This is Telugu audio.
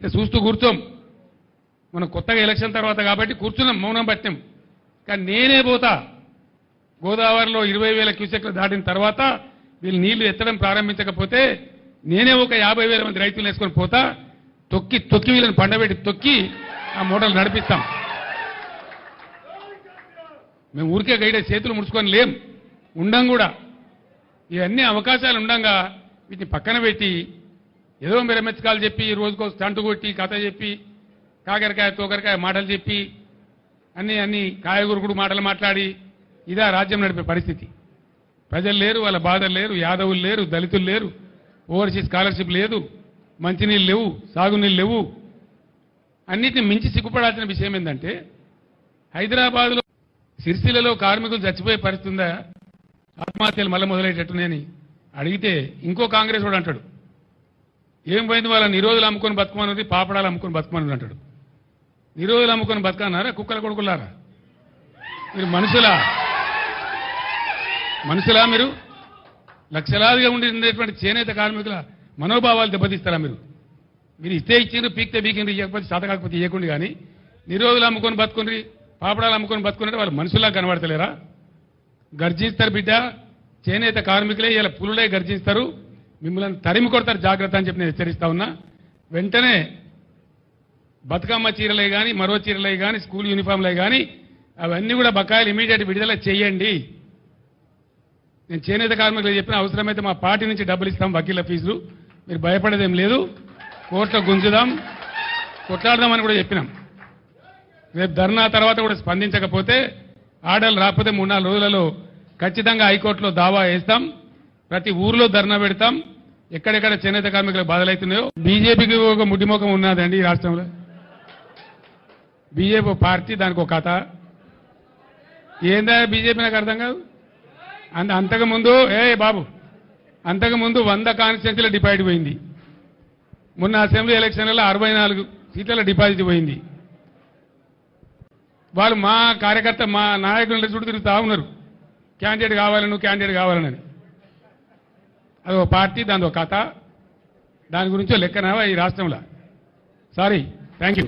చూస్తూ కూర్చోం. మనం కొత్తగా ఎలక్షన్ తర్వాత కాబట్టి కూర్చున్నాం, మౌనం పట్టాం. కానీ నేనే పోతా, గోదావరిలో 20,000 క్యూసెక్లు దాటిన తర్వాత వీళ్ళు నీళ్లు ఎత్తడం ప్రారంభించకపోతే నేనే ఒక 50,000 మంది రైతులు వేసుకొని పోతా, తొక్కి తొక్కి వీళ్ళని పండబెట్టి తొక్కి ఆ మూటలు నడిపిస్తాం. మేము ఊరికే గైడే చేతులు ముడుచుకొని లేం, ఉండం కూడా. ఇవన్నీ అవకాశాలు ఉండంగా వీటిని పక్కన పెట్టి ఏదో మిరమెచ్చకాలు చెప్పి రోజుకో స్టంటు కొట్టి కథ చెప్పి కాకరకాయ తోకరకాయ మాటలు చెప్పి అన్ని కాయగూరుకుడు మాటలు మాట్లాడి ఇదా రాజ్యం నడిపే పరిస్థితి. ప్రజలు లేరు, వాళ్ళ బాధలు లేరు, యాదవులు లేరు, దళితులు లేరు, ఓవర్సీస్ స్కాలర్షిప్ లేదు, మంచినీళ్ళు లేవు, సాగునీళ్ళు లేవు. అన్నిటిని మించి సిగ్గుపడాల్సిన విషయం ఏంటంటే హైదరాబాద్లో సిరిసిల్లలో కార్మికులు చచ్చిపోయే పరిస్థితి ఉందా, ఆత్మహత్యలు మళ్ళీ మొదలయ్యేటట్టునని అడిగితే ఇంకో కాంగ్రెస్ వాడు అంటాడు, ఏం పోయింది వాళ్ళ నిరోధులు అమ్ముకొని బతుకమన్నది, పాపడాలు అమ్ముకొని బతుకమన్నది అంటాడు. నిరోధులు అమ్ముకొని బతకన్నారా కుక్కల కొడుకులారా? మీరు మనుషులా మీరు? లక్షలాదిగా ఉండేటువంటి చేనేత కార్మికుల మనోభావాలు దెబ్బతీస్తారా మీరు? మీరు ఇస్తే ఇచ్చిండ్రు, పీక్తే బీకిండ్రు, ఇవ్వకపోతే చేత కాకపోతే ఇవ్వకుండా. కానీ నిరోధులు అమ్ముకొని బతుకుండ్రి, పాపడాలు అమ్ముకొని బతుకున్నట్టు వాళ్ళు మనుషులా కనబడతలేరా? గర్జిస్తారు బిడ్డ, చేనేత కార్మికులే ఇలా పులులే గర్జిస్తారు, మిమ్మల్ని తరిమి కొడతారు, జాగ్రత్త అని చెప్పి నేను హెచ్చరిస్తా ఉన్నా. వెంటనే బతుకమ్మ చీరలే కానీ, మరో చీరలే కానీ, స్కూల్ యూనిఫామ్లే కానీ అవన్నీ కూడా బకాయిలు ఇమీడియట్ విడుదల చేయండి. నేను చేనేత కార్మికులు చెప్పిన అవసరమైతే మా పార్టీ నుంచి డబ్బులు ఇస్తాం, వకీళ్ల ఫీజులు, మీరు భయపడేదేం లేదు, కోర్టులో గుంజుదాం, కొట్లాడదామని కూడా చెప్పినాం. రేపు ధర్నా తర్వాత కూడా స్పందించకపోతే, ఆర్డర్లు రాకపోతే 3-4 రోజులలో ఖచ్చితంగా హైకోర్టులో దావా వేస్తాం, ప్రతి ఊర్లో ధర్నా పెడతాం. ఎక్కడెక్కడ చేనేత కార్మికులకు బాధలవుతున్నాయో. బీజేపీకి ఒక ముడ్డిమోకం ఉన్నదండి ఈ రాష్ట్రంలో. బీజేపీ పార్టీ, దానికి ఒక కథ ఏందా బీజేపీ నాకు అర్థం కాదు. అంతకుముందు అంతకుముందు 100 కాన్స్టిట్యున్సీల డిపాజిట్ పోయింది. మొన్న అసెంబ్లీ ఎలక్షన్లలో 64 సీట్ల డిపాజిట్ పోయింది. వాళ్ళు మా కార్యకర్త, మా నాయకుల చుట్టూ తిరుగుతా ఉన్నారు, క్యాండిడేట్ కావాలని. అది ఒక పార్టీ, దాని ఒక కథ, దాని గురించో లెక్కనా ఈ రాష్ట్రంలో. Sorry, thank you.